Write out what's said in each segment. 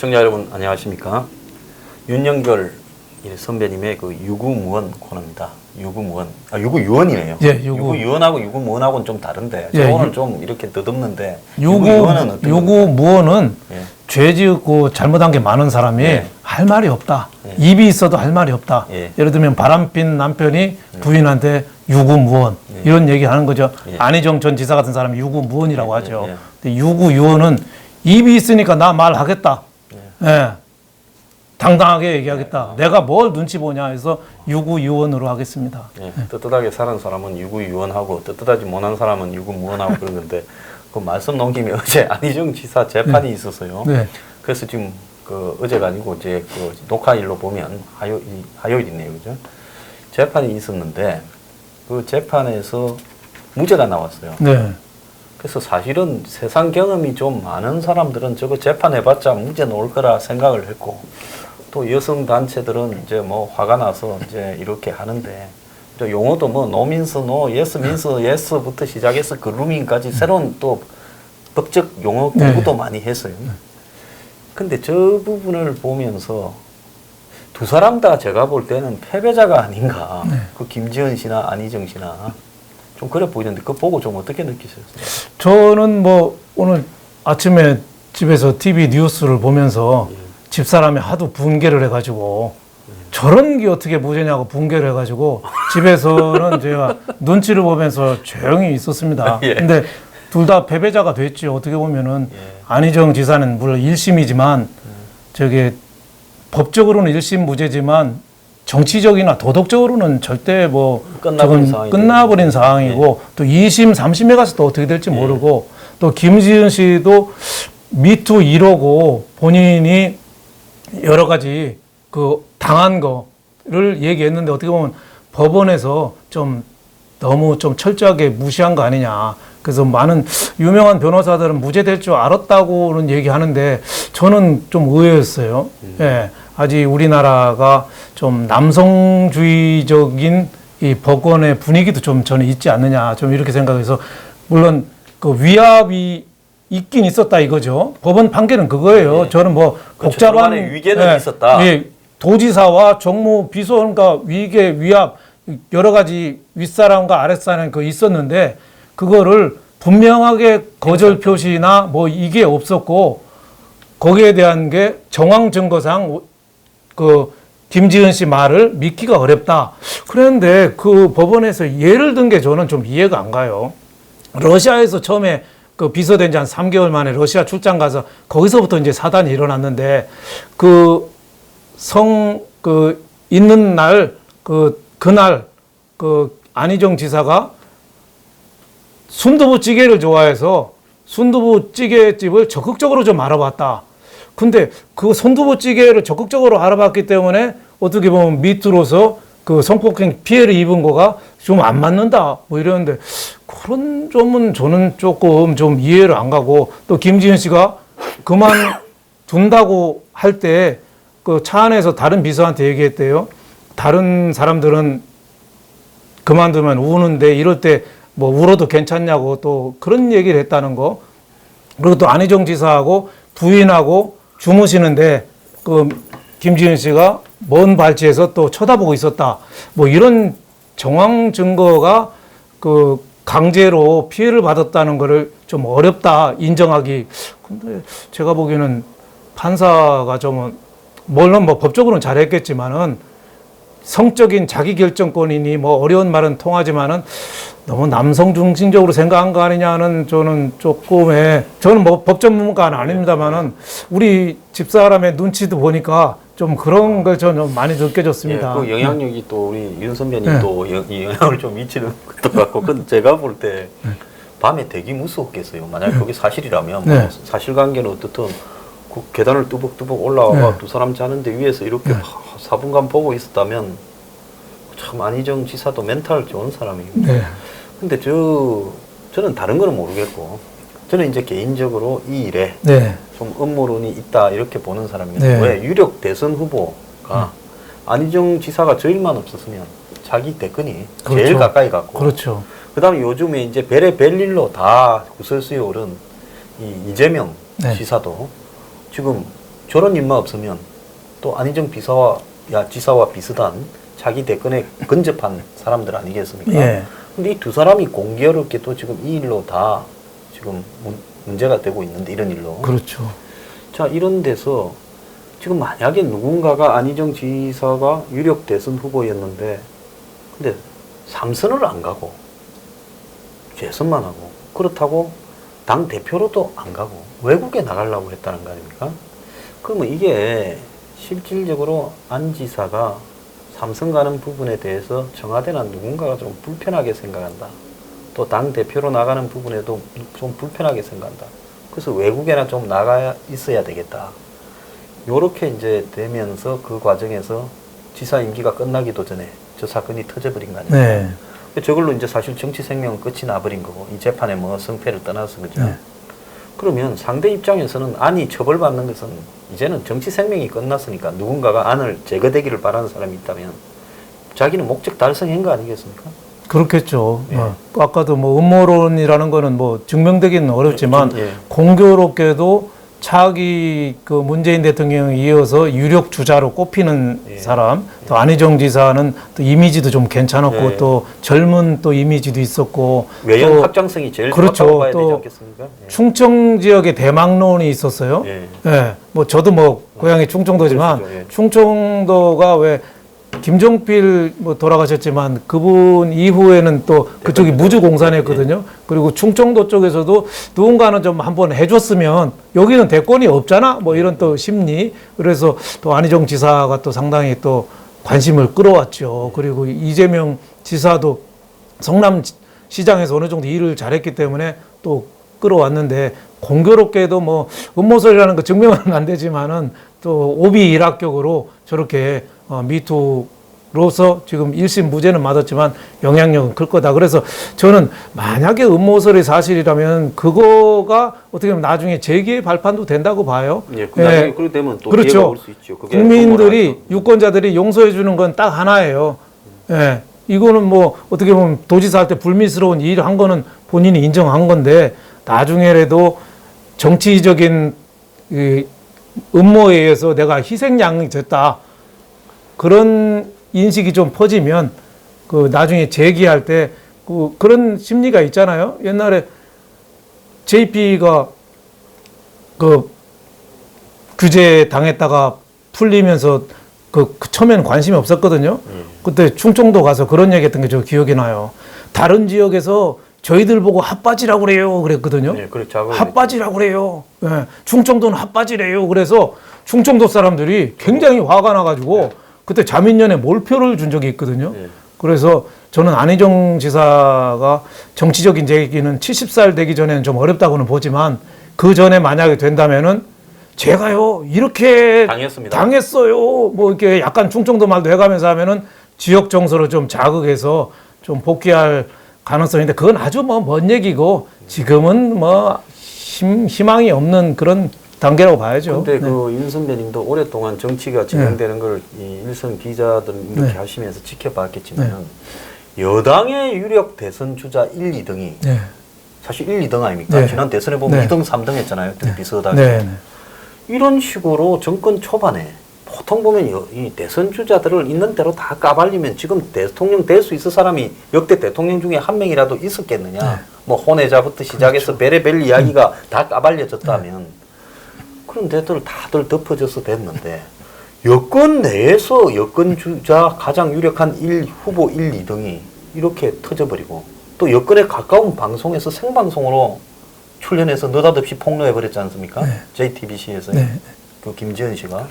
시청자 여러분 안녕하십니까? 윤영결 선배님의 그 유구무원 코너입니다. 유구무원, 유구유원이네요. 예, 유구유원하고 유구무원하고는 좀 다른데, 예, 저거는 좀 이렇게 뜻없는데. 유구무원은 예. 죄 짓고 잘못한 게 많은 사람이 예. 할 말이 없다. 예. 입이 있어도 할 말이 없다. 예. 예를 들면 바람핀 남편이 부인한테 유구무원 이런 얘기 하는 거죠. 예. 안희정 전 지사 같은 사람이 유구무원이라고 하죠. 예. 근데 유구유원은 입이 있으니까 나 말하겠다. 예. 당당하게 얘기하겠다. 내가 뭘 눈치 보냐 해서 유구유원으로 하겠습니다. 예. 떳떳하게 사는 사람은 유구유원하고 떳떳하지 못한 사람은 유구무원하고 그런 건데, 그 말씀 넘김이 어제 안희정 지사 재판이 있었어요. 네. 그래서 지금 어제가 아니고 이제 녹화일로 보면 화요일이네요, 그죠? 재판이 있었는데 그 재판에서 무죄가 나왔어요. 네. 그래서 사실은 세상 경험이 좀 많은 사람들은 저거 재판해봤자 무죄 나올 거라 생각을 했고, 또 여성 단체들은 이제 뭐 화가 나서 이제 이렇게 하는데, 용어도 뭐 노민스 노, 예스 민스 예스부터 시작해서 그루밍까지 새로운 또 법적 용어 공부도 많이 했어요. 근데 저 부분을 보면서 두 사람 다 제가 볼 때는 패배자가 아닌가. 그 김지현 씨나 안희정 씨나 좀 그래 보이는데, 그거 보고 좀 어떻게 느끼셨어요? 저는 뭐 오늘 아침에 집에서 TV 뉴스를 보면서 집사람이 하도 붕괴를 해가지고 저런 게 어떻게 무죄냐고 붕괴를 해가지고 집에서는 제가 눈치를 보면서 조용히 있었습니다. 예. 근데 둘 다 패배자가 됐죠. 어떻게 보면은 안희정 지사는 물론 1심이지만 저게 법적으로는 1심 무죄지만 정치적이나 도덕적으로는 절대 뭐 끝나버린 상황이고, 또 2심, 3심에 가서 또 어떻게 될지 모르고, 또 김지은 씨도 미투 1호고 본인이 여러 가지 그 당한 거를 얘기했는데, 어떻게 보면 법원에서 좀 너무 좀 철저하게 무시한 거 아니냐. 그래서 많은 유명한 변호사들은 무죄될 줄 알았다고는 얘기하는데 저는 좀 의외였어요. 예. 아직 우리나라가 좀 남성주의적인 이 법원의 분위기도 좀 저는 있지 않느냐, 좀 이렇게 생각해서, 물론 그 위압이 있긴 있었다 이거죠. 법원 판결은 그거예요. 저는 뭐 복잡한 위계는 있었다. 예, 도지사와 정무 비서, 그러니까 위계, 위압 여러 가지 윗사람과 아랫사람 그 있었는데, 그거를 분명하게 거절 표시나 뭐 이게 없었고, 거기에 대한 게 정황 증거상 그 김지은 씨 말을 믿기가 어렵다. 그런데 그 법원에서 예를 든 게 저는 좀 이해가 안 가요. 러시아에서 처음에 그 비서된 지 한 3개월 만에 러시아 출장 가서 거기서부터 이제 사단이 일어났는데, 있는 날, 그날 안희정 지사가 순두부찌개를 좋아해서 순두부찌개집을 적극적으로 좀 알아봤다. 근데 그 순두부찌개를 적극적으로 알아봤기 때문에 어떻게 보면 미투로서 그 성폭행 피해를 입은 거가 좀 안 맞는다. 뭐 이러는데, 그런 점은 저는 조금 좀 이해를 안 가고, 또 김지은 씨가 그만둔다고 할 때 그 차 안에서 다른 비서한테 얘기했대요. 다른 사람들은 그만두면 우는데 이럴 때 뭐 울어도 괜찮냐고 또 그런 얘기를 했다는 거. 그리고 또 안희정 지사하고 부인하고 주무시는데 그 김지은 씨가 먼 발치에서 또 쳐다보고 있었다. 뭐 이런 정황 증거가 그 강제로 피해를 받았다는 거를 좀 어렵다 인정하기. 근데 제가 보기에는 판사가 좀 물론 뭐 법적으로는 잘했겠지만은 성적인 자기 결정권이니 뭐 어려운 말은 통하지만은 너무 남성 중심적으로 생각한 거 아니냐는 저는 저는 뭐 법 전문가는 아닙니다만은 우리 집사람의 눈치도 보니까 좀 그런 걸 저는 많이 느껴졌습니다. 그 영향력이 또 우리 윤 선배님 또 이 영향을 좀 미치는 것도 같고, 근데 제가 볼 때 밤에 되게 무서웠겠어요. 만약 그게 사실이라면 뭐 사실관계는 어떻든 그 계단을 뚜벅뚜벅 올라와 두 사람 자는데 위에서 이렇게 4분간 보고 있었다면 참 안희정 지사도 멘탈 좋은 사람이에요. 근데 저는 다른 거는 모르겠고, 저는 이제 개인적으로 이 일에 좀 음모론이 있다 이렇게 보는 사람이에요. 왜 유력 대선 후보가 안희정 지사가 저 일만 없었으면 자기 대권이 제일 가까이 갔고, 그다음에 요즘에 이제 별의 별일로 다 구설수에 오른 이 이재명 지사도 지금 저런 일만 없으면 또 안희정 지사와 비슷한 자기 대권에 근접한 사람들 아니겠습니까? 예. 근데 이 두 사람이 공교롭게 또 지금 이 일로 다 지금 문제가 되고 있는데, 이런 일로. 그렇죠. 자, 이런 데서 지금 만약에 누군가가 안희정 지사가 유력 대선 후보였는데, 근데 3선을 안 가고 재선만 하고, 그렇다고 당 대표로도 안 가고 외국에 나가려고 했다는 거 아닙니까? 그러면 이게 실질적으로 안 지사가 3선 가는 부분에 대해서 청와대나 누군가가 좀 불편하게 생각한다. 또 당 대표로 나가는 부분에도 좀 불편하게 생각한다. 그래서 외국에나 좀 나가 있어야 되겠다. 요렇게 이제 되면서 그 과정에서 지사 임기가 끝나기도 전에 저 사건이 터져버린 거 아닙니까? 네. 저걸로 이제 사실 정치 생명은 끝이 나버린 거고, 이 재판에 뭐 성패를 떠나서, 그죠? 네. 그러면 상대 입장에서는 안이 처벌받는 것은 이제는 정치 생명이 끝났으니까 누군가가 안을 제거되기를 바라는 사람이 있다면 자기는 목적 달성한 거 아니겠습니까? 그렇겠죠. 예. 아까도 뭐 음모론이라는 거는 뭐 증명되기는 어렵지만 예. 공교롭게도 차기 그 문재인 대통령에 이어서 유력 주자로 꼽히는 예. 사람, 또 안희정 지사는 또 이미지도 좀 괜찮았고 예. 또 젊은 또 이미지도 있었고, 외연 또 확장성이 제일 그렇죠. 좋다고 봐야 또 되지 않겠습니까? 예. 충청 지역에 대망론이 있었어요. 예. 예. 뭐 저도 뭐 고향이 충청도지만 그러시죠. 예. 충청도가 왜 김종필 뭐 돌아가셨지만 그분 이후에는 또 그쪽이 무주공산이었거든요. 그리고 충청도 쪽에서도 누군가는 좀 한번 해줬으면, 여기는 대권이 없잖아, 뭐 이런 또 심리. 그래서 또 안희정 지사가 또 상당히 또 관심을 끌어왔죠. 그리고 이재명 지사도 성남시장에서 어느 정도 일을 잘했기 때문에 또 끌어왔는데, 공교롭게도 뭐 음모설이라는 거 증명은 안 되지만은 또 오비 일합격으로 저렇게 미투로서 지금 1심 무죄는 맞았지만 영향력은 클 거다. 그래서 저는 만약에 음모설이 사실이라면 그거가 어떻게 보면 나중에 재기의 발판도 된다고 봐요. 예, 나중에 그렇게 되면 또 그렇죠. 기회가 올 수 있죠. 그게 국민들이, 음모라죠. 유권자들이 용서해 주는 건 딱 하나예요. 예. 이거는 뭐 어떻게 보면 도지사 할 때 불미스러운 일을 한 거는 본인이 인정한 건데, 나중에라도 정치적인 이 음모에 의해서 내가 희생양이 됐다, 그런 인식이 좀 퍼지면 그 나중에 재기할 때 그런 심리가 있잖아요. 옛날에 JP가 그 규제 당했다가 풀리면서 그 처음에는 관심이 없었거든요. 그때 충청도 가서 그런 얘기했던 게 저 기억이 나요. 다른 지역에서 저희들 보고 핫바지라고 그래요, 그랬거든요. 예, 그래, 작업을 핫바지라고 그래요. 예, 충청도는 핫바지래요. 그래서 충청도 사람들이 굉장히 화가 나가지고 그때 자민련에 몰표를 준 적이 있거든요. 예. 그래서 저는 안희정 지사가 정치적인 재기는 70살 되기 전에는 좀 어렵다고는 보지만, 그 전에 만약에 된다면은 제가요 이렇게 당했습니다. 당했어요. 뭐 이렇게 약간 충청도 말도 해가면서 하면은 지역 정서를 좀 자극해서 좀 복귀할 가능성인데, 그건 아주 뭐 먼 얘기고 지금은 뭐 희망이 없는 그런 단계라고 봐야죠. 근데 그 윤 선배님도 오랫동안 정치가 진행되는 걸 이 일선 기자들 이렇게 하시면서 지켜봤겠지만, 여당의 유력 대선 주자 1, 2등이 네. 사실 1, 2등 아닙니까? 네. 지난 대선에 보면 네. 2등, 3등 했잖아요. 비슷하게. 네. 이런 식으로 정권 초반에 보통 보면 이 대선 주자들을 있는 대로 다 까발리면 지금 대통령 될 수 있을 사람이 역대 대통령 중에 한 명이라도 있었겠느냐. 뭐 혼외자부터 시작해서 베레벨 이야기가 다 까발려졌다면 그런 데들 다들 덮어져서 됐는데, 여권 내에서 여권 주자 가장 유력한 후보 1, 2등이 이렇게 터져버리고, 또 여권에 가까운 방송에서 생방송으로 출연해서 느닷없이 폭로해버렸지 않습니까? JTBC에서 그 김지은 씨가.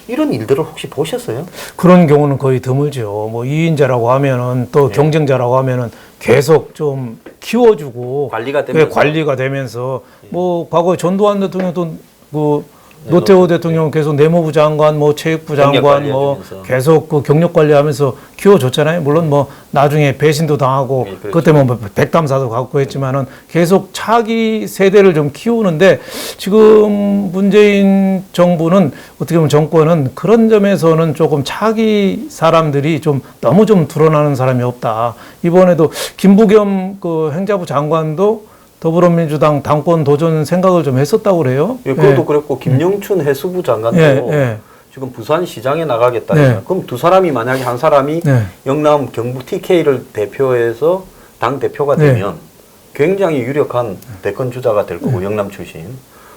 이런 일들을 혹시 보셨어요? 그런 경우는 거의 드물죠. 뭐 이인자라고 하면은 또 경쟁자라고 하면은 계속 좀 키워주고 관리가 되면서 뭐 과거에 전두환 대통령도 그 노태우 대통령 계속 내무부 장관, 뭐 체육부 장관, 뭐 계속 그 경력 관리하면서 키워줬잖아요. 물론 뭐 나중에 배신도 당하고 그때 뭐 백담사도 갖고 했지만은 계속 차기 세대를 좀 키우는데, 지금 문재인 정부는 어떻게 보면 정권은 그런 점에서는 조금 차기 사람들이 좀 너무 좀 드러나는 사람이 없다. 이번에도 김부겸 그 행자부 장관도 더불어민주당 당권 도전 생각을 좀 했었다고 그래요. 예, 그것도 그랬고 김영춘 해수부 장관도 지금 부산시장에 나가겠다. 그럼 두 사람이 만약에 한 사람이 영남 경북 TK를 대표해서 당 대표가 되면 굉장히 유력한 대권 주자가 될 거고 영남 출신.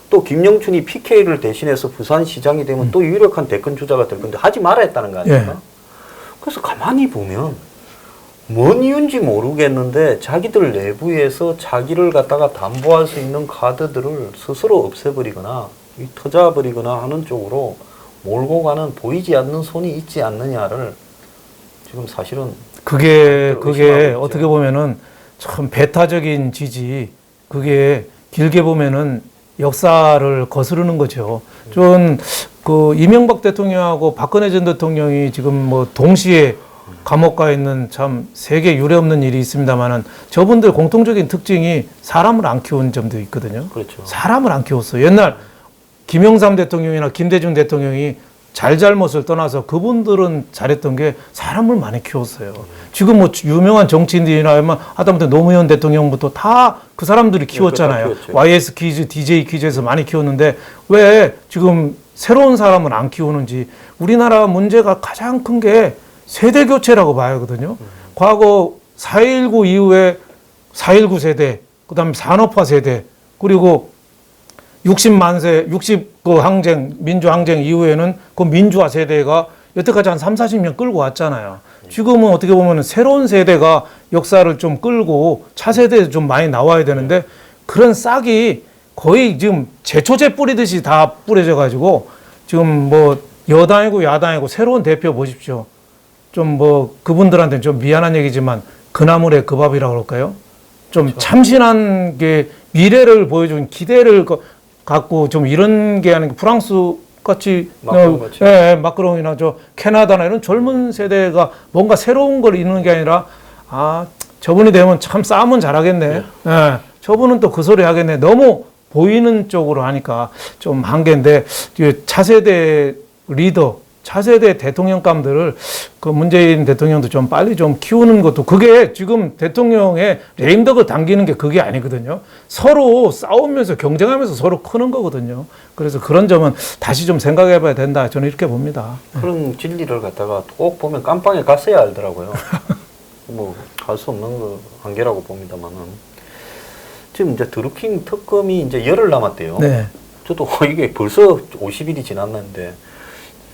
또 김영춘이 PK를 대신해서 부산시장이 되면 또 유력한 대권 주자가 될 건데 하지 말아야 했다는 거 아닙니까? 그래서 가만히 보면 뭔 이유인지 모르겠는데 자기들 내부에서 자기를 갖다가 담보할 수 있는 카드들을 스스로 없애버리거나 터져버리거나 하는 쪽으로 몰고 가는 보이지 않는 손이 있지 않느냐를 지금 사실은 그게 어떻게 보면은 참 배타적인 지지, 그게 길게 보면은 역사를 거스르는 거죠. 좀 그 이명박 대통령하고 박근혜 전 대통령이 지금 뭐 동시에 감옥 가 있는 참 세계 유례 없는 일이 있습니다만은 저분들 공통적인 특징이 사람을 안 키운 점도 있거든요. 그렇죠. 사람을 안 키웠어요. 옛날 김영삼 대통령이나 김대중 대통령이 잘잘못을 떠나서 그분들은 잘했던 게 사람을 많이 키웠어요. 지금 뭐 유명한 정치인들이나 하다못해 노무현 대통령부터 다 그 사람들이 키웠잖아요. YS 퀴즈, DJ 퀴즈에서 많이 키웠는데 왜 지금 새로운 사람을 안 키우는지. 우리나라 문제가 가장 큰 게 세대 교체라고 봐야거든요. 과거 4.19 이후에 4.19 세대, 그 다음에 산업화 세대, 그리고 60만 세, 60그 항쟁, 민주항쟁 이후에는 그 민주화 세대가 여태까지 한 3, 40년 끌고 왔잖아요. 지금은 어떻게 보면 새로운 세대가 역사를 좀 끌고 차세대 좀 많이 나와야 되는데 그런 싹이 거의 지금 제초제 뿌리듯이 다 뿌려져 가지고 지금 뭐 여당이고 야당이고 새로운 대표 보십시오. 좀 뭐 그분들한테는 좀 미안한 얘기지만 그나물의 그 밥이라고 그럴까요? 좀 그렇죠. 참신한 게 미래를 보여준 기대를 갖고 좀 이런 게 아닌 프랑스 같이 마크롱이나 저 캐나다나 이런 젊은 세대가 뭔가 새로운 걸 이루는 게 아니라 저분이 되면 참 싸움은 잘하겠네. 저분은 또 그 소리 하겠네. 너무 보이는 쪽으로 하니까 좀 한계인데 차세대 리더, 차세대 대통령감들을 그 문재인 대통령도 좀 빨리 좀 키우는 것도 그게 지금 대통령의 레임덕을 당기는 게 그게 아니거든요. 서로 싸우면서 경쟁하면서 서로 크는 거거든요. 그래서 그런 점은 다시 좀 생각해 봐야 된다. 저는 이렇게 봅니다. 그런 진리를 갖다가 꼭 보면 깜빵에 갔어야 알더라고요. 뭐 할 수 없는 거 한계라고 봅니다만은 지금 이제 드루킹 특검이 이제 열흘 남았대요. 저도 이게 벌써 50일이 지났는데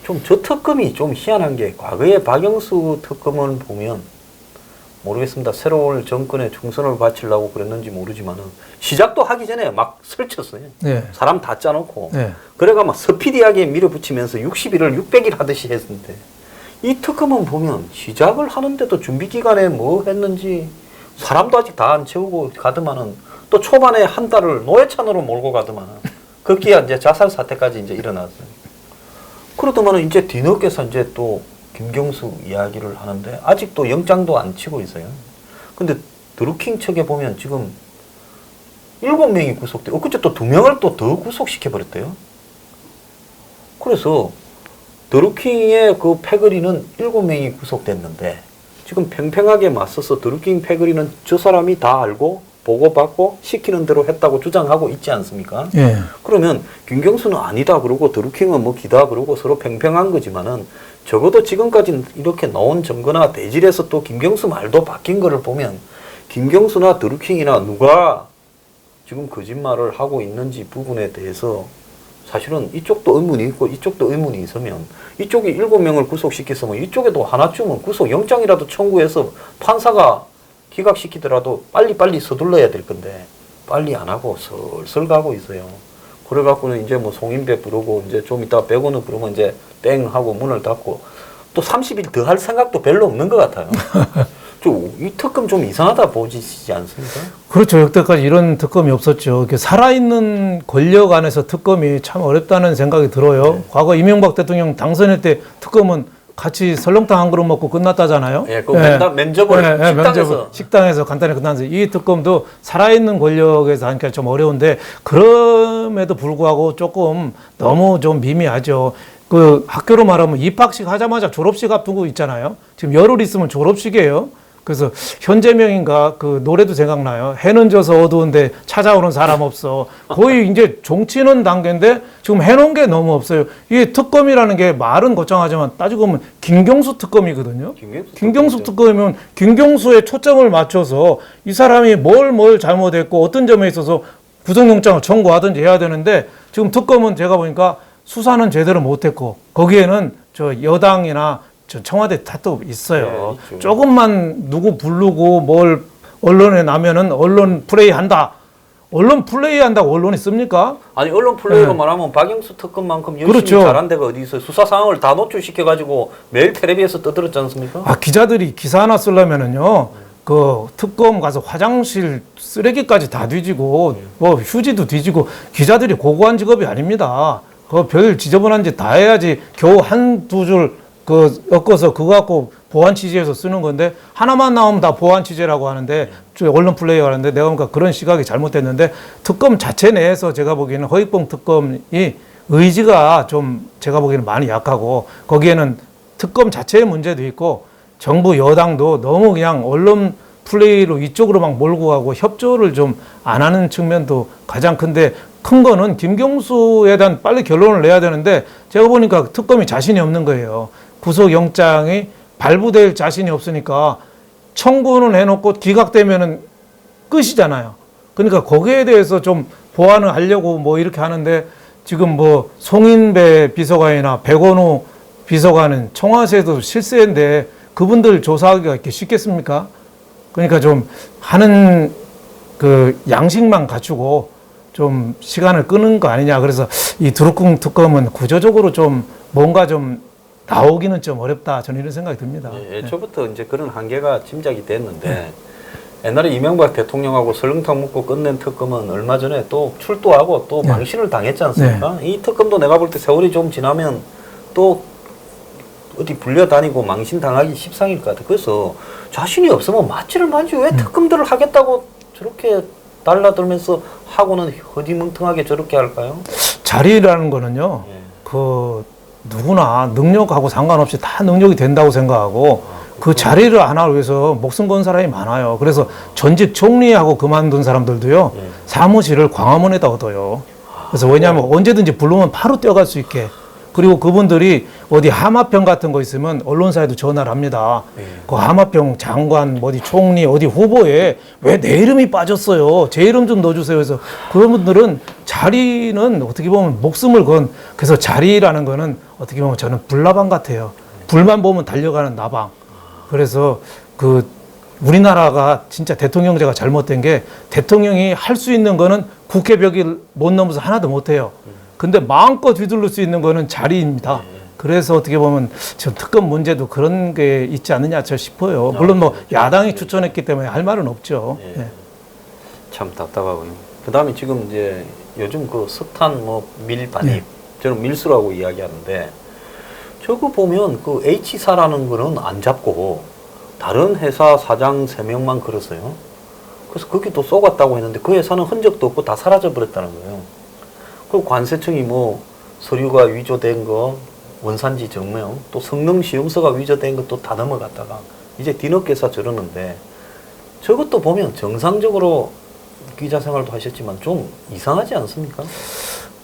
좀 저 특검이 좀 희한한 게 과거에 박영수 특검을 보면 모르겠습니다. 새로운 정권에 충선을 바치려고 그랬는지 모르지만은 시작도 하기 전에 막 설쳤어요. 사람 다 짜놓고 그래가 막 스피디하게 밀어붙이면서 60일을 600일 하듯이 했는데 이 특검은 보면 시작을 하는데도 준비 기간에 뭐 했는지 사람도 아직 다 안 채우고 가더만은 또 초반에 한 달을 노회찬으로 몰고 가더만은 거기에 이제 자살 사태까지 이제 일어났어요. 그러더만은 이제 뒤늦게서 이제 또 김경수 이야기를 하는데 아직도 영장도 안 치고 있어요. 근데 드루킹 측에 보면 지금 7명이 구속돼. 그때 또 2명을 또 더 구속시켜버렸대요. 그래서 드루킹의 그 패거리는 7명이 구속됐는데 지금 팽팽하게 맞서서 드루킹 패거리는 저 사람이 다 알고 보고받고 시키는 대로 했다고 주장하고 있지 않습니까? 그러면 김경수는 아니다 그러고 드루킹은 뭐 기다 그러고 서로 팽팽한 거지만은 적어도 지금까지 이렇게 나온 증거나 대질에서 또 김경수 말도 바뀐 거를 보면 김경수나 드루킹이나 누가 지금 거짓말을 하고 있는지 부분에 대해서 사실은 이쪽도 의문이 있고 이쪽도 의문이 있으면 이쪽이 7명을 구속시켰으면 이쪽에도 하나쯤은 구속영장이라도 청구해서 판사가 기각시키더라도 빨리빨리 서둘러야 될 건데 빨리 안 하고 슬슬 가고 있어요. 그래갖고는 이제 뭐 송인배 부르고 이제 좀 이따 100원을 부르면 이제 땡 하고 문을 닫고 또 30일 더 할 생각도 별로 없는 것 같아요. 이 특검 좀 이상하다 보시지 않습니까? 그렇죠. 여태까지 이런 특검이 없었죠. 이렇게 살아있는 권력 안에서 특검이 참 어렵다는 생각이 들어요. 과거 이명박 대통령 당선일 때 특검은 같이 설렁탕 한 그릇 먹고 끝났다잖아요. 면접을 식당에서 간단히 끝났는데 이 특검도 살아있는 권력에서 하니까 좀 어려운데 그럼에도 불구하고 조금 너무 좀 미미하죠. 그 학교로 말하면 입학식 하자마자 졸업식 앞두고 있잖아요. 지금 열흘 있으면 졸업식이에요. 그래서 현재명인가 그 노래도 생각나요. 해는 져서 어두운데 찾아오는 사람 없어. 거의 이제 종치는 단계인데 지금 해놓은 게 너무 없어요. 이게 특검이라는 게 말은 거창하지만 따지고 보면 김경수 특검이거든요. 김경수 특검이면 김경수에 초점을 맞춰서 이 사람이 뭘 잘못했고 어떤 점에 있어서 구속영장을 청구하든지 해야 되는데 지금 특검은 제가 보니까 수사는 제대로 못했고 거기에는 저 여당이나 청와대 탓도 있어요. 네, 조금만 누구 부르고 뭘 언론에 나면은 언론 플레이한다. 언론 플레이한다고 언론이 씁니까? 아니 언론 플레이로 말하면 박영수 특검만큼 열심히 그렇죠. 잘한 데가 어디 있어요? 수사 상황을 다 노출시켜가지고 매일 텔레비에서 떠들었지 않습니까? 아 기자들이 기사 하나 쓰려면은요. 그 특검 가서 화장실 쓰레기까지 다 뒤지고 뭐 휴지도 뒤지고 기자들이 고고한 직업이 아닙니다. 그 별 지저분한 짓 다 해야지 겨우 한두 줄 그 엮어서 그거 갖고 보안 취재해서 쓰는 건데 하나만 나오면 다 보안 취재라고 하는데 언론 플레이어 하는데 내가 보니까 그런 시각이 잘못됐는데 특검 자체 내에서 제가 보기에는 허익봉 특검이 의지가 좀 제가 보기에는 많이 약하고 거기에는 특검 자체의 문제도 있고 정부 여당도 너무 그냥 언론 플레이로 이쪽으로 막 몰고 가고 협조를 좀 안 하는 측면도 가장 큰데 큰 거는 김경수에 대한 빨리 결론을 내야 되는데 제가 보니까 특검이 자신이 없는 거예요. 구속영장이 발부될 자신이 없으니까 청구는 해놓고 기각되면은 끝이잖아요. 그러니까 거기에 대해서 좀 보완을 하려고 뭐 이렇게 하는데 지금 뭐 송인배 비서관이나 백원우 비서관은 청와대도 실세인데 그분들 조사하기가 이렇게 쉽겠습니까? 그러니까 좀 하는 그 양식만 갖추고 좀 시간을 끄는 거 아니냐. 그래서 이 드루킹 특검은 구조적으로 좀 뭔가 좀 나오기는 좀 어렵다. 저는 이런 생각이 듭니다. 예, 애초부터 이제 그런 한계가 짐작이 됐는데 옛날에 이명박 대통령하고 설렁탕 먹고 끝낸 특검은 얼마 전에 또 출두하고 또 망신을 당했지 않습니까? 이 특검도 내가 볼 때 세월이 좀 지나면 또 어디 불려다니고 망신 당하기 십상일 것 같아. 그래서 자신이 없으면 맞지를 말지 왜 특검들을 하겠다고 저렇게 달라들면서 하고는 허디멍텅하게 저렇게 할까요? 자리라는 거는요. 그 누구나 능력하고 상관없이 다 능력이 된다고 생각하고 그 자리를 하나를 위해서 목숨 건 사람이 많아요. 그래서 전직 총리하고 그만둔 사람들도요. 사무실을 광화문에다 얻어요. 그래서 왜냐하면 언제든지 부르면 바로 뛰어갈 수 있게. 그리고 그분들이 어디 하마평 같은 거 있으면 언론사에도 전화를 합니다. 그 하마평 장관, 어디 총리, 어디 후보에 왜 내 이름이 빠졌어요? 제 이름 좀 넣어주세요. 그래서 그런 분들은 자리는 어떻게 보면 목숨을 건, 그래서 자리라는 거는 어떻게 보면 저는 불나방 같아요. 불만 보면 달려가는 나방. 그래서 그 우리나라가 진짜 대통령제가 잘못된 게 대통령이 할 수 있는 거는 국회 벽을 못 넘어서 하나도 못 해요. 근데 마음껏 휘둘릴 수 있는 거는 자리입니다. 그래서 어떻게 보면 지금 특검 문제도 그런 게 있지 않느냐 싶어요. 물론 뭐 야당이 추천했기 때문에 할 말은 없죠. 네. 참 답답하고요. 그다음에 지금 이제 요즘 그 석탄 뭐 밀반입, 저는 밀수라고 이야기하는데 저거 보면 그 H사라는 거는 안 잡고 다른 회사 사장 3명만 걸었어요. 그래서 그게 또 쏘갔다고 했는데 그 회사는 흔적도 없고 다 사라져 버렸다는 거예요. 그 관세청이 뭐 서류가 위조된 거, 원산지 증명, 또 성능 시험서가 위조된 것도 다 넘어갔다가 이제 뒤늦게서 저러는데 저것도 보면 정상적으로 기자 생활도 하셨지만 좀 이상하지 않습니까?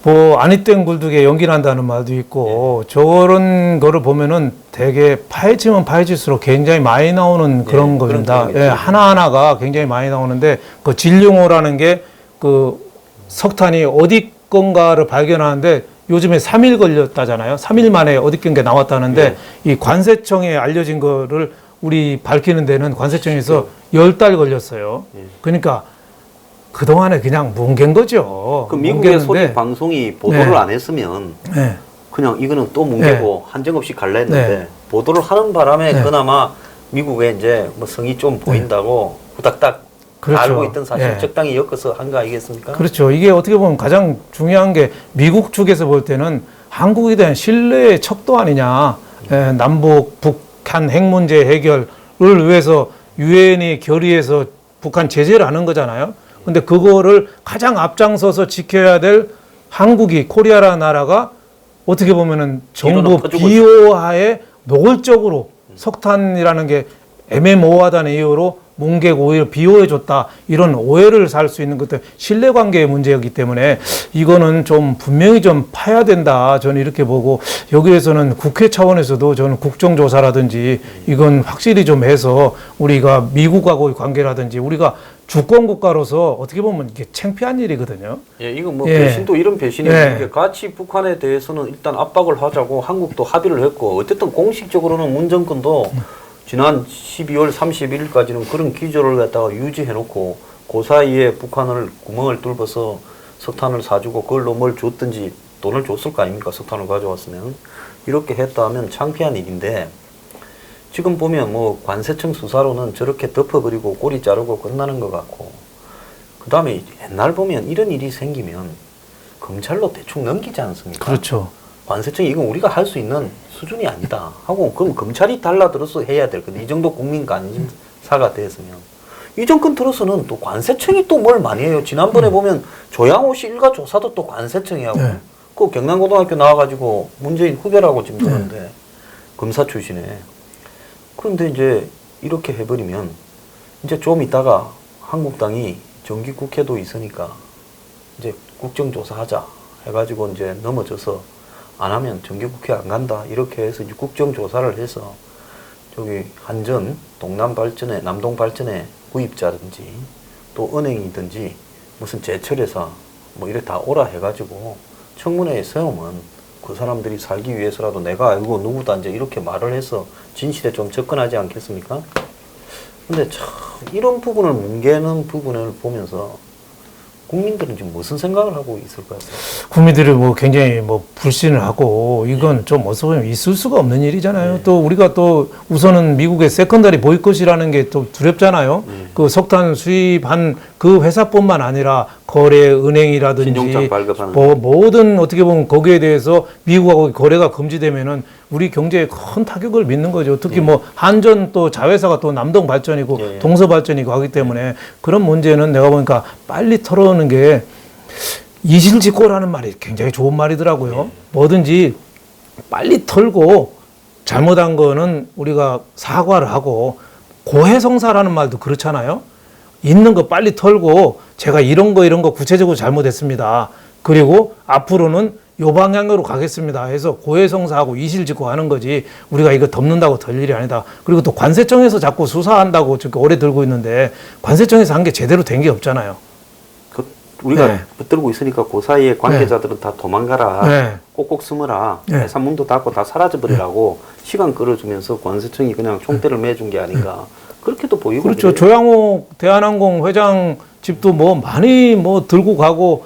뭐 아니땡 굴뚝에 연기 난다는 말도 있고 저런 거를 보면은 되게 파헤치면 파헤칠수록 굉장히 많이 나오는 그런 겁니다. 예, 하나하나가 굉장히 많이 나오는데 그 진룡호라는 게 그 석탄이 어디 건가를 발견하는데 요즘에 3일 걸렸다잖아요. 3일 만에 어디 건 게 나왔다는데 이 관세청에 알려진 거를 우리 밝히는 데는 관세청에서 10달 걸렸어요. 그러니까 그동안에 그냥 뭉갠 거죠. 그 미국의 소리 방송이 보도를 안 했으면 그냥 이거는 또 뭉개고 한정없이 갈라 했는데 보도를 하는 바람에 그나마 미국에 이제 뭐 성이 좀 보인다고 후닥닥 그렇죠. 알고 있던 사실 적당히 엮어서 한 거 아니겠습니까? 그렇죠. 이게 어떻게 보면 가장 중요한 게 미국 쪽에서 볼 때는 한국에 대한 신뢰의 척도 아니냐. 남북, 북한 핵 문제 해결을 위해서 유엔이 결의해서 북한 제재를 하는 거잖아요. 근데 그거를 가장 앞장서서 지켜야 될 한국이, 코리아라는 나라가 어떻게 보면은 정부 비호하에 노골적으로 석탄이라는 게 애매모호하다는 이유로 뭉개고 오히려 비호해줬다 이런 오해를 살 수 있는 것들 신뢰관계의 문제였기 때문에 이거는 좀 분명히 좀 파야 된다 저는 이렇게 보고 여기에서는 국회 차원에서도 저는 국정조사라든지 이건 확실히 좀 해서 우리가 미국하고의 관계라든지 우리가 주권국가로서 어떻게 보면 이게 창피한 일이거든요. 예, 이거 뭐 예. 배신도 이런 배신이 예. 이게 같이 북한에 대해서는 일단 압박을 하자고 한국도 합의를 했고 어쨌든 공식적으로는 문 정권도 지난 12월 31일까지는 그런 기조를 갖다가 유지해놓고 그 사이에 북한을 구멍을 뚫어서 석탄을 사주고 그걸로 뭘 줬든지 돈을 줬을 거 아닙니까? 석탄을 가져왔으면 이렇게 했다 하면 창피한 일인데 지금 보면 뭐 관세청 수사로는 저렇게 덮어버리고 꼬리 자르고 끝나는 것 같고 그 다음에 옛날 보면 이런 일이 생기면 검찰로 대충 넘기지 않습니까? 그렇죠. 관세청이 이건 우리가 할 수 있는 수준이 아니다 하고 그럼 검찰이 달라들어서 해야 될 건데 이 정도 국민 관심사가 됐으면 이 정권 들어서는 또 관세청이 또 뭘 많이 해요. 지난번에 보면 조양호 씨 일가 조사도 또 관세청이 하고 네. 그 경남고등학교 나와가지고 문재인 후배라고 지금 그러는데 검사 출신에 그런데 이제 이렇게 해버리면 이제 좀 있다가 한국당이 정기국회도 있으니까 이제 국정조사하자 해가지고 이제 넘어져서 안 하면 정기국회 안 간다 이렇게 해서 이제 국정조사를 해서 저기 한전 동남발전에 남동발전에 구입자든지 또 은행이든지 무슨 제철회사 뭐 이래 다 오라 해가지고 청문회에 세우면 그 사람들이 살기 위해서라도 내가 알고 누구다 이제 이렇게 말을 해서 진실에 좀 접근하지 않겠습니까? 근데 참 이런 부분을 뭉개는 부분을 보면서 국민들은 지금 무슨 생각을 하고 있을 것 같아요? 국민들이 뭐 굉장히 뭐 불신을 하고 이건 좀 어서 보면 있을 수가 없는 일이잖아요. 네. 또 우리가 또 우선은 미국의 세컨더리 보이콧이라는 게 또 두렵잖아요. 그 석탄 수입한 그 회사뿐만 아니라 거래 은행이라든지 신용장 발급하는 뭐 모든 어떻게 보면 거기에 대해서 미국하고 거래가 금지되면은 우리 경제에 큰 타격을 믿는 거죠. 특히 뭐 한전 또 자회사가 또 남동발전이고 예. 동서발전이고 하기 때문에 그런 문제는 내가 보니까 빨리 털어오는 게 이실직고라는 말이 굉장히 좋은 말이더라고요. 뭐든지 빨리 털고 잘못한 거는 우리가 사과를 하고 고해성사라는 말도 그렇잖아요. 있는 거 빨리 털고 제가 이런 거 구체적으로 잘못했습니다. 그리고 앞으로는 요 방향으로 가겠습니다 해서 고해성사하고 이실직고 하는 거지 우리가 이거 덮는다고 될 일이 아니다. 그리고 또 관세청에서 자꾸 수사한다고 저렇게 오래 들고 있는데 관세청에서 한 게 제대로 된 게 없잖아요. 우리가 네. 붙들고 있으니까 그 사이에 관계자들은 다 도망가라. 네. 꼭꼭 숨어라. 네. 회사 문도 닫고 다 사라져버리라고 시간 끌어주면서 관세청이 그냥 총대를 매준 게 아닌가. 그렇게도 보이고. 그렇죠. 그래요. 조양호 대한항공 회장 집도 뭐 많이 뭐 들고 가고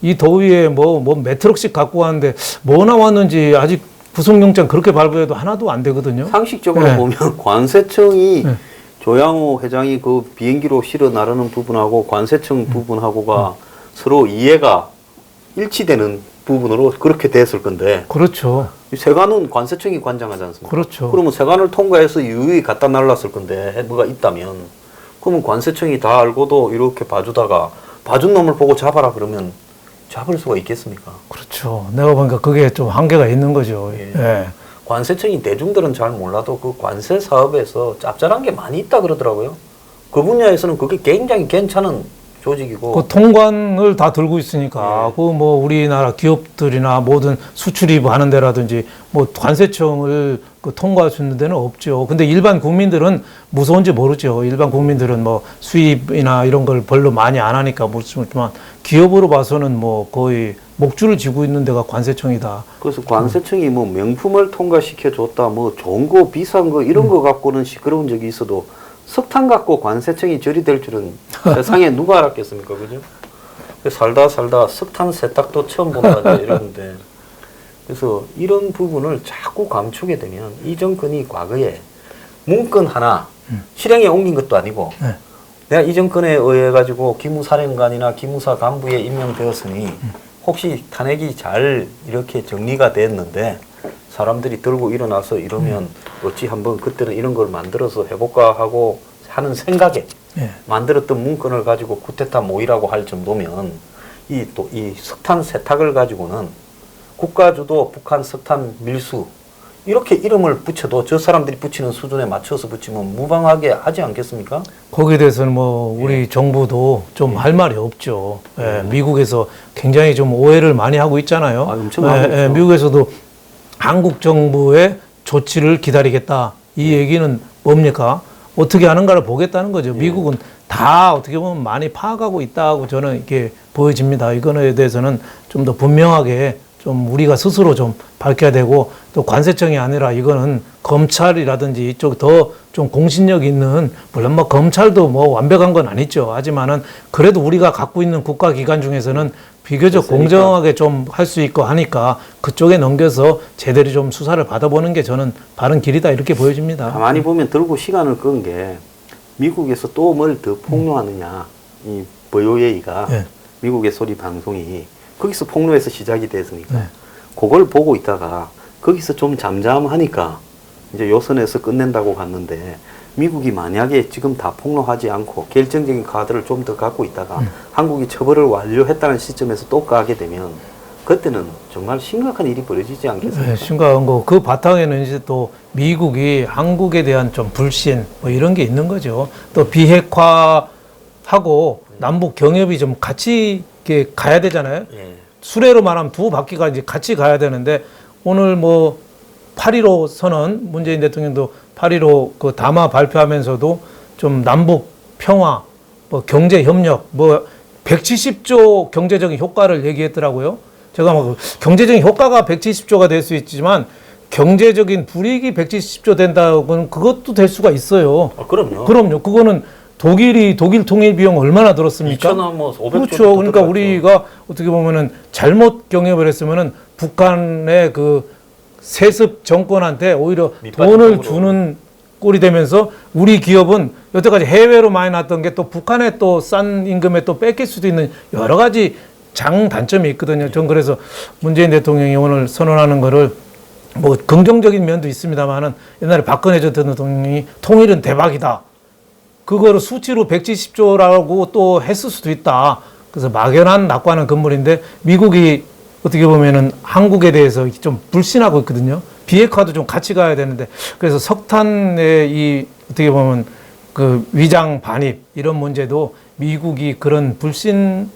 이 더위에 뭐 몇 트럭씩 갖고 왔는데 뭐 나왔는지 아직 구속영장 그렇게 발부해도 하나도 안 되거든요. 상식적으로 네. 보면 관세청이 네. 조양호 회장이 그 비행기로 실어 나르는 부분하고 관세청 부분하고가 서로 이해가 일치되는 부분으로 그렇게 됐을 건데 그렇죠. 이 세관은 관세청이 관장하지 않습니까? 그렇죠. 그러면 세관을 통과해서 유유히 갖다 날랐을 건데 뭐가 있다면 그러면 관세청이 다 알고도 이렇게 봐주다가 봐준 놈을 보고 잡아라 그러면 잡을 수가 있겠습니까? 그렇죠. 내가 보니까 그게 좀 한계가 있는 거죠. 예. 예. 관세청이 대중들은 잘 몰라도 그 관세 사업에서 짭짤한 게 많이 있다 그러더라고요. 그 분야에서는 그게 굉장히 괜찮은 조직이고. 그 통관을 다 들고 있으니까 예. 그 뭐 우리나라 기업들이나 모든 수출입 하는 데라든지 뭐 관세청을 그 통과할 수 있는 데는 없죠. 근데 일반 국민들은 무서운지 모르죠. 일반 국민들은 뭐 수입이나 이런 걸 별로 많이 안 하니까 모르지만 기업으로 봐서는 뭐 거의 목줄을 쥐고 있는 데가 관세청이다. 그래서 관세청이 뭐 명품을 통과시켜 줬다, 뭐 좋은 거, 비싼 거 이런 거 갖고는 시끄러운 적이 있어도 석탄 갖고 관세청이 절이 될 줄은 세상에 누가 알았겠습니까, 그죠? 살다 석탄 세탁도 처음 본다 이러는데 그래서 이런 부분을 자꾸 감추게 되면 이 정권이 과거에 문건 하나 실행에 옮긴 것도 아니고 네. 내가 이 정권에 의해 가지고 기무사령관이나 기무사 간부에 임명되었으니 혹시 탄핵이 잘 이렇게 정리가 됐는데 사람들이 들고 일어나서 이러면 어찌 한번 그때는 이런 걸 만들어서 해볼까 하고 하는 생각에 예. 만들었던 문건을 가지고 쿠데타 모의라고 할 정도면 이 석탄 세탁을 가지고는 국가주도 북한 석탄 밀수 이렇게 이름을 붙여도 저 사람들이 붙이는 수준에 맞춰서 붙이면 무방하게 하지 않겠습니까? 거기에 대해서는 뭐 우리 정부도 좀 할 말이 없죠. 예, 미국에서 굉장히 좀 오해를 많이 하고 있잖아요. 엄청 하고 있죠. 미국에서도 한국 정부의 조치를 기다리겠다. 이 얘기는 뭡니까? 어떻게 하는가를 보겠다는 거죠. 미국은 다 어떻게 보면 많이 파악하고 있다고 저는 이렇게 보여집니다. 이거에 대해서는 좀 더 분명하게 좀 우리가 스스로 좀 밝혀야 되고, 또 관세청이 아니라 이거는 검찰이라든지 이쪽 더 좀 공신력 있는, 물론 뭐 검찰도 뭐 완벽한 건 아니죠. 하지만은 그래도 우리가 갖고 있는 국가기관 중에서는 비교적 공정하게 좀 할 수 있고 하니까 그쪽에 넘겨서 제대로 좀 수사를 받아보는 게 저는 바른 길이다 이렇게 보여집니다. 가만히 보면 들고 시간을 끈 게 미국에서 또 뭘 더 폭로하느냐. 이 VOA가 네. 미국의 소리 방송이 거기서 폭로해서 시작이 됐으니까 네. 그걸 보고 있다가 거기서 좀 잠잠하니까 이제 요선에서 끝낸다고 갔는데, 미국이 만약에 지금 다 폭로하지 않고 결정적인 카드를 좀 더 갖고 있다가 한국이 처벌을 완료했다는 시점에서 또 까게 되면 그때는 정말 심각한 일이 벌어지지 않겠습니까? 네, 심각한 거. 그 바탕에는 이제 또 미국이 한국에 대한 좀 불신 뭐 이런 게 있는 거죠. 또 비핵화하고 남북 경협이 좀 같이 이렇게 가야 되잖아요. 예. 수레로 말하면 두 바퀴가 이제 같이 가야 되는데, 오늘 뭐 8.15 선언, 문재인 대통령도 8.15 그 담화 발표하면서도 좀 남북 평화, 뭐 경제 협력, 뭐 170조 경제적인 효과를 얘기했더라고요. 제가 뭐 경제적인 효과가 170조가 될 수 있지만 경제적인 불이익이 170조 된다고는 그것도 될 수가 있어요. 아, 그럼요. 그럼요. 그거는 독일 통일 비용 얼마나 들었습니까? 2천원 뭐 500조. 그렇죠. 그러니까 우리가 어떻게 보면은 잘못 경협을 했으면은 북한의 그 세습 정권한테 오히려 돈을 주는 꼴이 되면서 우리 기업은 여태까지 해외로 많이 났던 게 또 북한에 또 싼 임금에 또 뺏길 수도 있는 여러 가지 장단점이 있거든요. 전 그래서 문재인 대통령이 오늘 선언하는 거를 뭐 긍정적인 면도 있습니다만은, 옛날에 박근혜 전 대통령이 통일은 대박이다. 그거를 수치로 170조라고 또 했을 수도 있다. 그래서 막연한 낙관은 건물인데, 미국이 어떻게 보면은 한국에 대해서 좀 불신하고 있거든요. 비핵화도 좀 같이 가야 되는데, 그래서 석탄의 이 어떻게 보면 그 위장 반입 이런 문제도 미국이 그런 불신의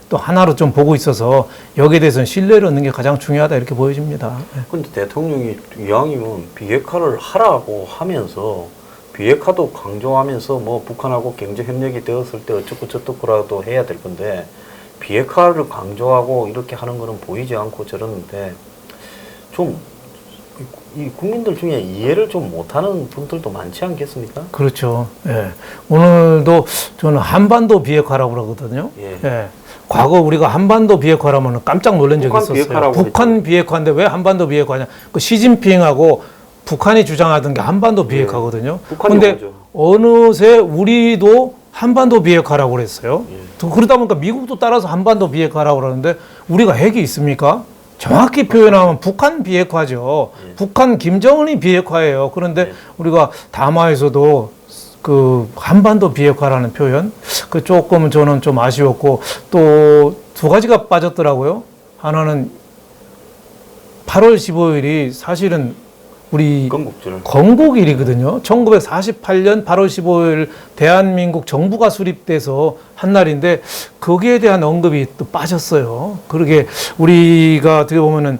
또 하나로 좀 보고 있어서 여기에 대해서는 신뢰를 얻는 게 가장 중요하다 이렇게 보여집니다. 근데 대통령이 이왕이면 비핵화를 하라고 하면서 비핵화도 강조하면서 뭐 북한하고 경제 협력이 되었을 때 어쩌고 저쩌고라도 해야 될 건데, 비핵화를 강조하고 이렇게 하는 거는 보이지 않고 저러는데, 좀 이 국민들 중에 이해를 좀 못하는 분들도 많지 않겠습니까? 그렇죠. 예. 오늘도 저는 한반도 비핵화라고 그러거든요. 예. 예. 과거 우리가 한반도 비핵화라면 깜짝 놀란 적이 있었어요. 북한 비핵화인데 왜 한반도 비핵화냐? 그 시진핑하고 북한이 주장하던 게 한반도 비핵화거든요. 그런데 어느새 우리도 한반도 비핵화라고 그랬어요. 그러다 보니까 미국도 따라서 한반도 비핵화라고 그러는데, 우리가 핵이 있습니까? 정확히 표현하면 북한 비핵화죠. 북한 김정은이 비핵화예요. 그런데 우리가 담화에서도 그 한반도 비핵화라는 표현, 그 조금 저는 좀 아쉬웠고, 또 두 가지가 빠졌더라고요. 하나는 8월 15일이 사실은 우리 건국일이거든요. 1948년 8월 15일 대한민국 정부가 수립돼서 한 날인데, 거기에 대한 언급이 또 빠졌어요. 그러게 우리가 어떻게 보면은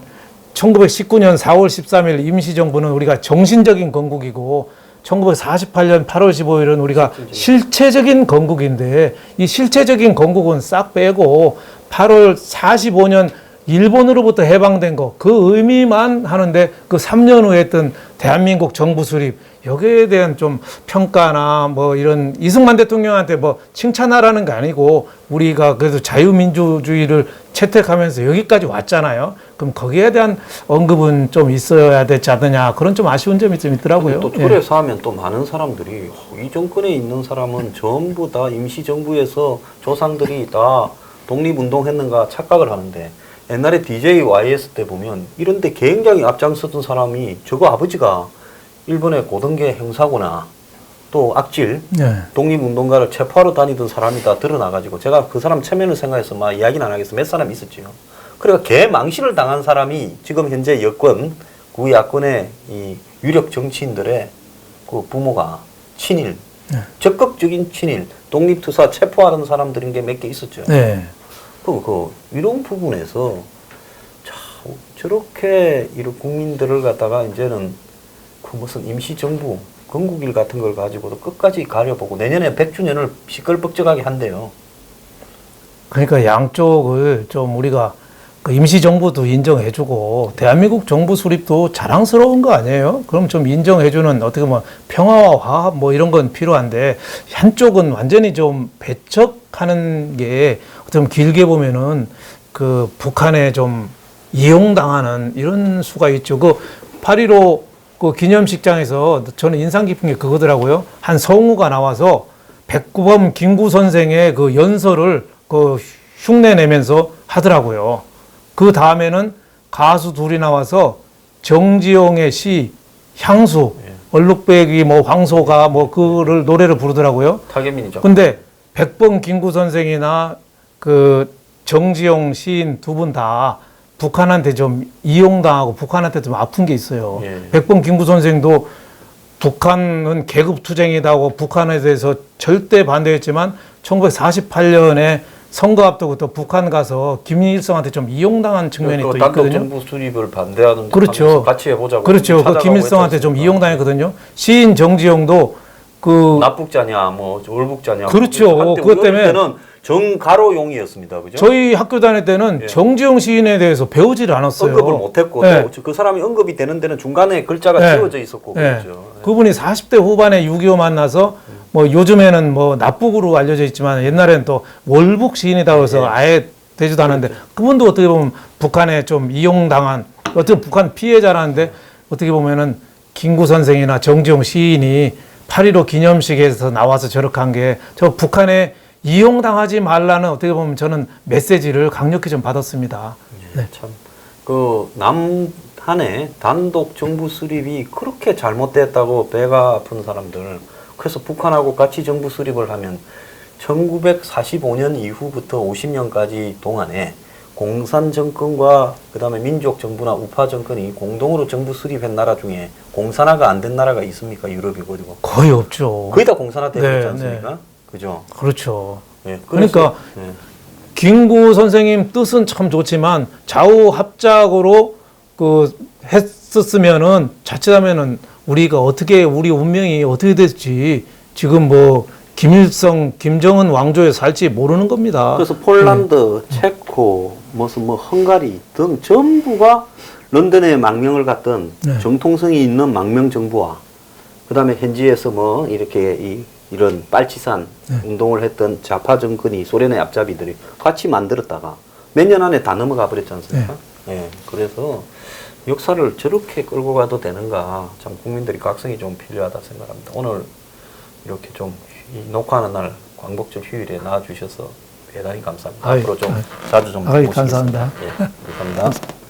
1919년 4월 13일 임시정부는 우리가 정신적인 건국이고, 1948년 8월 15일은 우리가 실체적인 건국인데, 이 실체적인 건국은 싹 빼고 8월 45년 일본으로부터 해방된 거, 그 의미만 하는데, 그 3년 후에 했던 대한민국 정부 수립, 여기에 대한 좀 평가나 뭐 이런 이승만 대통령한테 뭐 칭찬하라는 게 아니고, 우리가 그래도 자유민주주의를 채택하면서 여기까지 왔잖아요. 그럼 거기에 대한 언급은 좀 있어야 되지 않느냐, 그런 좀 아쉬운 점이 좀 있더라고요. 또 그래서 하면 또 많은 사람들이 이 정권에 있는 사람은 전부 다 임시정부에서 조상들이 다 독립운동했는가 착각을 하는데, 옛날에 DJ YS 때 보면 이런데 굉장히 앞장섰던 사람이 저거 아버지가 일본의 고등계 형사거나 또 악질 독립운동가를 체포하러 다니던 사람이 다 드러나가지고, 제가 그 사람 체면을 생각해서 막 이야기는 안 하겠어. 몇 사람 있었지요. 그러니까 개망신을 당한 사람이 지금 현재 여권 그 야권의 이 유력 정치인들의 그 부모가 친일, 적극적인 친일, 독립투사 체포하는 사람들인 게 몇 개 있었죠. 네. 이런 부분에서 저렇게 이런 국민들을 갖다가 이제는 그 무슨 임시정부, 건국일 같은 걸 가지고도 끝까지 가려보고 내년에 100주년을 시끌벅적하게 한대요. 그러니까 양쪽을 좀 우리가 그 임시정부도 인정해주고 대한민국 정부 수립도 자랑스러운 거 아니에요? 그럼 좀 인정해주는 어떻게 보면 평화와 화합 뭐 이런 건 필요한데 한쪽은 완전히 좀 배척하는 게 어떻게 보면 길게 보면은 그 북한에 좀 이용당하는 이런 수가 있죠. 그 8.15 그 기념식장에서 저는 인상 깊은 게 그거더라고요. 한 성우가 나와서 백구범 김구 선생의 그 연설을 그 흉내 내면서 하더라고요. 그 다음에는 가수 둘이 나와서 정지용의 시 향수, 얼룩배기 뭐 황소가 뭐 그를 노래를 부르더라고요. 타계민이죠. 근데 백범 김구 선생이나 그 정지용 시인 두 분 다 북한한테 좀 이용당하고 북한한테 좀 아픈 게 있어요. 예. 백범 김구 선생도 북한은 계급투쟁이다고 북한에 대해서 절대 반대했지만 1948년에 선거 앞두고 북한 가서 김일성한테 좀 이용당한 측면이 또 있거든요. 단독 정부 수립을 반대하는 그렇죠. 같이 해보자고. 그렇죠. 그 김일성한테 좀 이용당했거든요. 시인 정지용도 그 납북자냐, 뭐 월북자냐. 그렇죠. 그것 때문에 때는 정가로용이었습니다. 그죠? 저희 학교 다닐 때는 예. 정지용 시인에 대해서 배우질 않았어요. 언급을 못했고 예. 또 그 사람이 언급이 되는 데는 중간에 글자가 예. 지워져 있었고 예. 그렇죠. 그분이 40대 후반에 6.25 만나서 뭐 요즘에는 뭐 납북으로 알려져 있지만 옛날에는 또 월북 시인이다 해서 예. 아예 되지도 않았는데 그분도 어떻게 보면 북한에 좀 이용당한 어떤 북한 피해자라는데 어떻게 보면은 김구 선생이나 정지용 시인이 8.15 기념식에서 나와서 저렇게 한 게 저 북한에 이용당하지 말라는 어떻게 보면 저는 메시지를 강력히 좀 받았습니다. 네. 참, 남한의 단독 정부 수립이 그렇게 잘못됐다고 배가 아픈 사람들, 그래서 북한하고 같이 정부 수립을 하면 1945년 이후부터 50년까지 동안에 공산 정권과 그다음에 민족 정부나 우파 정권이 공동으로 정부 수립한 나라 중에 공산화가 안 된 나라가 있습니까? 유럽이고 어디고. 거의 없죠. 거의 다 공산화되지 네, 않습니까? 그죠? 그렇죠. 예, 그러니까 예. 김구 선생님 뜻은 참 좋지만 좌우 합작으로 그 했었으면은 자칫하면은 우리가 어떻게 우리 운명이 어떻게 될지 지금 뭐 김일성, 김정은 왕조에 살지 모르는 겁니다. 그래서 폴란드, 체코, 무슨 뭐 헝가리 등 전부가 런던에 망명을 갔던 네. 정통성이 있는 망명 정부와 그다음에 현지에서 뭐 이렇게 이런 빨치산 운동을 했던 좌파 정권이 소련의 앞잡이들이 같이 만들었다가 몇 년 안에 다 넘어가 버렸지 않습니까? 예. 그래서 역사를 저렇게 끌고 가도 되는가 참 국민들이 각성이 좀 필요하다 생각합니다. 오늘 이렇게 좀 녹화하는 날 광복절 휴일에 나와주셔서 대단히 감사합니다. 아이, 앞으로 좀 자주 좀 아이, 모시겠습니다. 감사합니다. 예, 감사합니다.